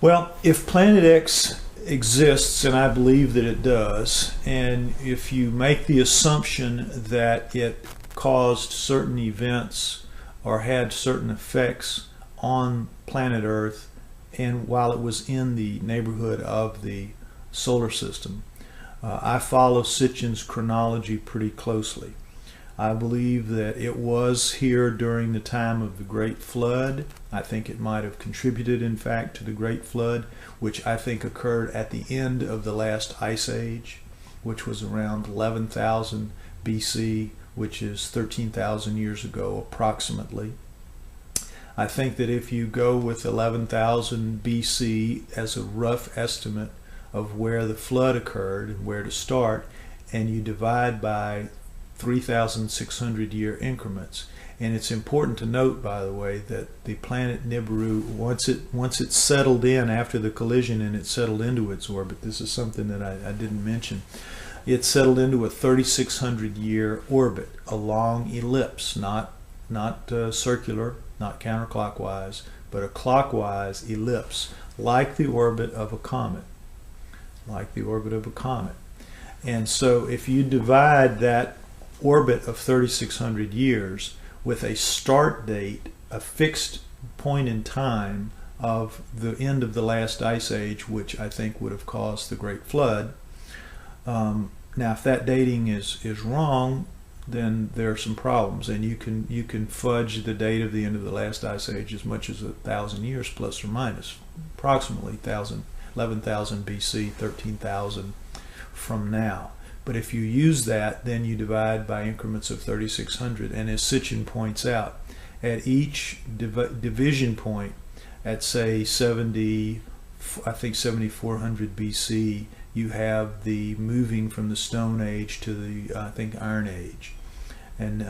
Well, if Planet X exists, and I believe that it does, and if you make the assumption that it caused certain events or had certain effects on planet Earth, and while it was in the neighborhood of the solar system, I follow Sitchin's chronology pretty closely. I believe that it was here during the time of the Great Flood. I think it might have contributed, in fact, to the Great Flood, which I think occurred at the end of the last ice age, which was around 11,000 BC, which is 13,000 years ago approximately. I think that if you go with 11,000 BC as a rough estimate of where the flood occurred and where to start, and you divide by 3,600 year increments. And it's important to note, by the way, that the planet Nibiru, once it settled in after the collision and it settled into its orbit, this is something that I didn't mention, it settled into a 3,600 year orbit, a long ellipse, not circular, not counterclockwise, but a clockwise ellipse, like the orbit of a comet, And so if you divide that orbit of 3,600 years with a start date, a fixed point in time of the end of the last ice age, which I think would have caused the Great Flood. Now, if that dating is wrong, then there are some problems, and you can fudge the date of the end of the last ice age as much as 1,000 years plus or minus, approximately 11,000 BC, 13,000 from now. But if you use that, then you divide by increments of 3,600. And as Sitchin points out, at each division point, at say 7,400 BC, you have the moving from the Stone Age to the, I think, Iron Age. And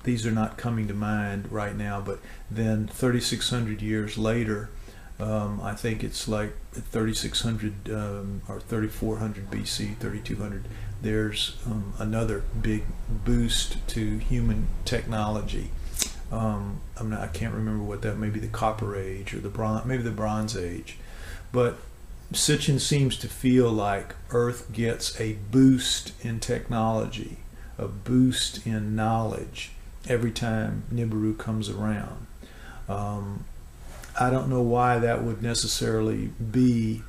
these are not coming to mind right now, but then 3,600 years later, I think it's like 3,600 or 3,400 BC, 3,200. There's another big boost to human technology. I can't remember what that. Maybe the Copper Age or maybe the Bronze Age. But Sitchin seems to feel like Earth gets a boost in technology, a boost in knowledge every time Nibiru comes around. I don't know why that would necessarily be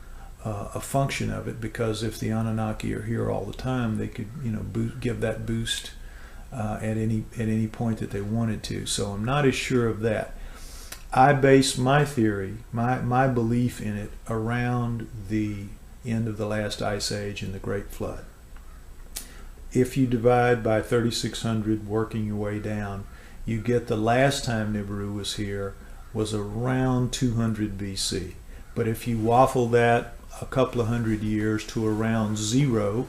a function of it, because if the Anunnaki are here all the time, they could, give that boost at any point that they wanted to. So I'm not as sure of that. I base my theory, my belief in it, around the end of the last ice age and the Great Flood. If you divide by 3,600, working your way down, you get the last time Nibiru was here was around 200 BC. But if you waffle that a couple of hundred years to around zero,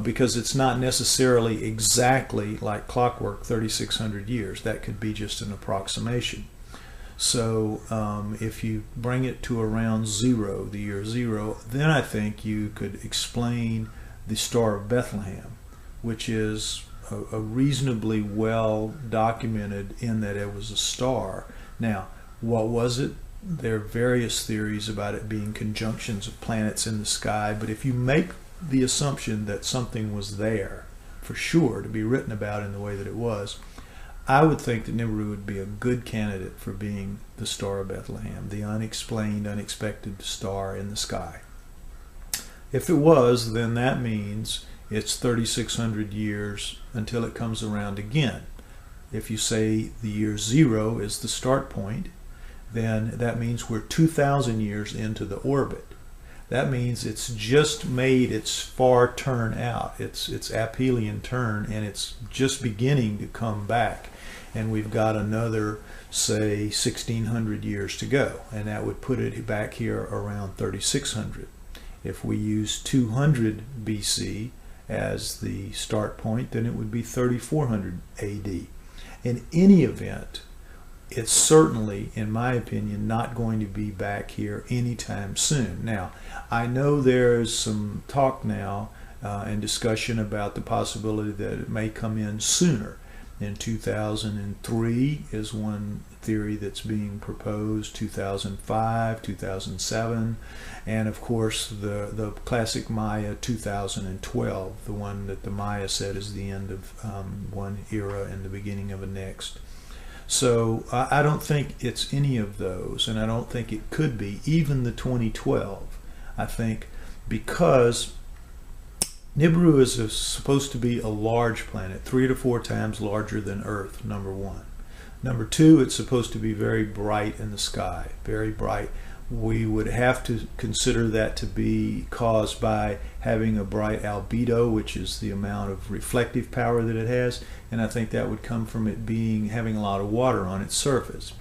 because it's not necessarily exactly like clockwork 3,600 years, that could be just an approximation. So if you bring it to around zero, the year zero, then I think you could explain the Star of Bethlehem, which is a reasonably well documented in that it was a star. Now, what was it? There are various theories about it being conjunctions of planets in the sky, but if you make the assumption that something was there for sure to be written about in the way that it was, I would think that Nibiru would be a good candidate for being the Star of Bethlehem, the unexplained, unexpected star in the sky. If it was, then that means it's 3,600 years until it comes around again. If you say the year zero is the start point, then that means we're 2,000 years into the orbit. That means it's just made its far turn out, its aphelion turn, and it's just beginning to come back. And we've got another, say, 1,600 years to go, and that would put it back here around 3,600. If we use 200 BC as the start point, then it would be 3,400 AD. In any event, it's certainly, in my opinion, not going to be back here anytime soon. Now, I know there's some talk now and discussion about the possibility that it may come in sooner. In 2003 is when theory that's being proposed, 2005, 2007, and of course the classic Maya 2012, the one that the Maya said is the end of one era and the beginning of a next. So I don't think it's any of those, and I don't think it could be even the 2012. I think because Nibiru is supposed to be a large planet, 3 to 4 times larger than Earth, number one. Number two, it's supposed to be very bright in the sky, very bright. We would have to consider that to be caused by having a bright albedo, which is the amount of reflective power that it has, and I think that would come from it having a lot of water on its surface.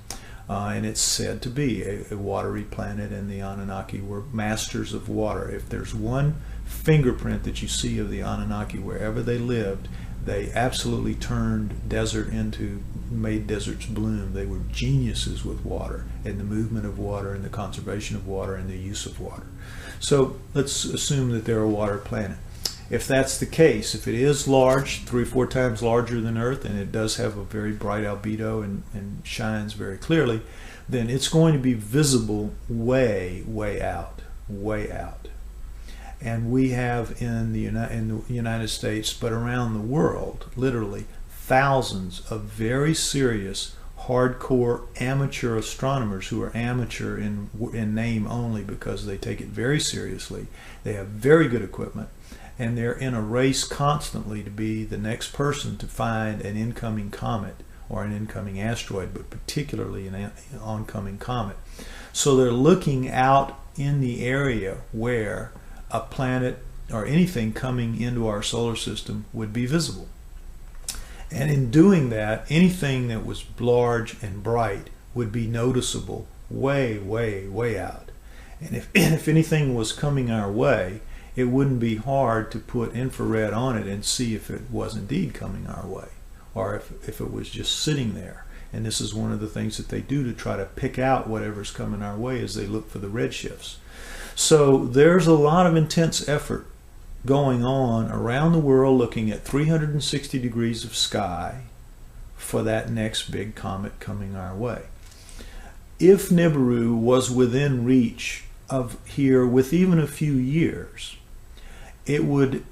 And it's said to be a watery planet, and the Anunnaki were masters of water. If there's one fingerprint that you see of the Anunnaki wherever they lived, they absolutely turned desert made deserts bloom. They were geniuses with water and the movement of water and the conservation of water and the use of water. So let's assume that they're a water planet. If that's the case, if it is large, 3 or 4 times larger than Earth, and it does have a very bright albedo and shines very clearly, then it's going to be visible way, way out, way out. And we have in the United States, but around the world, literally thousands of very serious, hardcore amateur astronomers who are amateur in name only because they take it very seriously. They have very good equipment, and they're in a race constantly to be the next person to find an incoming comet or an incoming asteroid, but particularly an oncoming comet. So they're looking out in the area where a planet or anything coming into our solar system would be visible. And in doing that, anything that was large and bright would be noticeable way, way, way out. And if anything was coming our way, it wouldn't be hard to put infrared on it and see if it was indeed coming our way, or if it was just sitting there. And this is one of the things that they do to try to pick out whatever's coming our way as they look for the redshifts. So there's a lot of intense effort going on around the world looking at 360 degrees of sky for that next big comet coming our way. If Nibiru was within reach of here with even a few years, it would,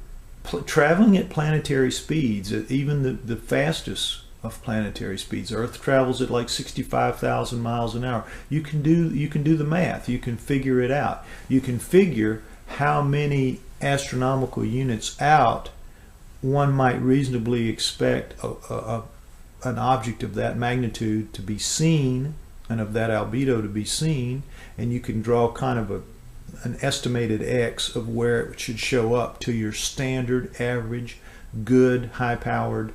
traveling at planetary speeds, at even the fastest of planetary speeds. Earth travels at like 65,000 miles an hour. You can do the math. You can figure it out. You can figure how many astronomical units out one might reasonably expect an object of that magnitude to be seen and of that albedo to be seen, and you can draw kind of an estimated X of where it should show up to your standard, average, good, high-powered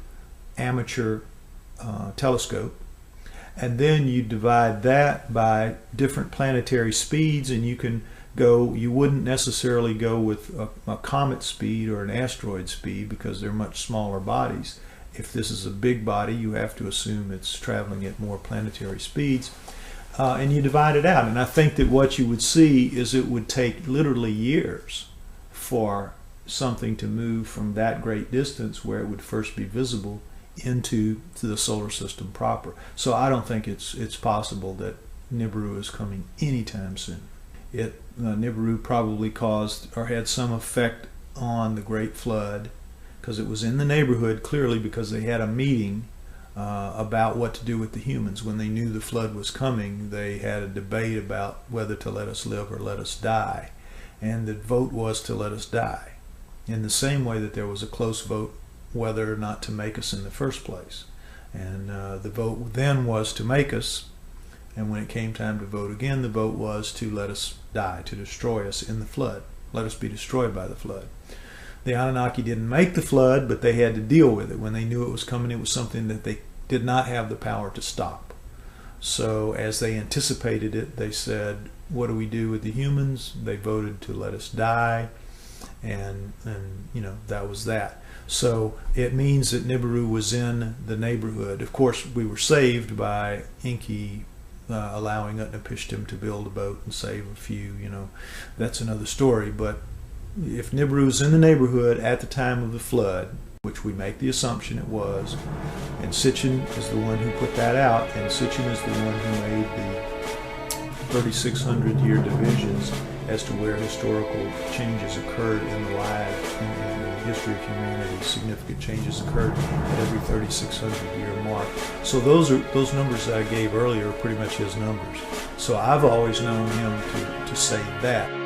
amateur telescope. And then you divide that by different planetary speeds, and you can go, you wouldn't necessarily go with a comet speed or an asteroid speed because they're much smaller bodies. If this is a big body, you have to assume it's traveling at more planetary speeds. And you divide it out. And I think that what you would see is it would take literally years for something to move from that great distance where it would first be visible into the solar system proper. So I don't think it's possible that Nibiru is coming anytime soon. Nibiru probably caused or had some effect on the Great Flood because it was in the neighborhood, clearly because they had a meeting about what to do with the humans. When they knew the flood was coming, they had a debate about whether to let us live or let us die. And the vote was to let us die, in the same way that there was a close vote whether or not to make us in the first place. And the vote then was to make us, and when it came time to vote again, the vote was to let us die, to destroy us in the flood, let us be destroyed by the flood. The Anunnaki didn't make the flood, but they had to deal with it. When they knew it was coming, it was something that they did not have the power to stop. So as they anticipated it, they said, what do we do with the humans? They voted to let us die, and you know, that was that. So it means that Nibiru was in the neighborhood. Of course, we were saved by Enki allowing Utnapishtim to build a boat and save a few, you know, that's another story. But if Nibiru was in the neighborhood at the time of the flood, which we make the assumption it was, and Sitchin is the one who put that out, and Sitchin is the one who made the 3,600-year divisions as to where historical changes occurred in the life in the history of humanity. Significant changes occurred at every 3,600-year mark. So those numbers that I gave earlier are pretty much his numbers. So I've always known him to say that.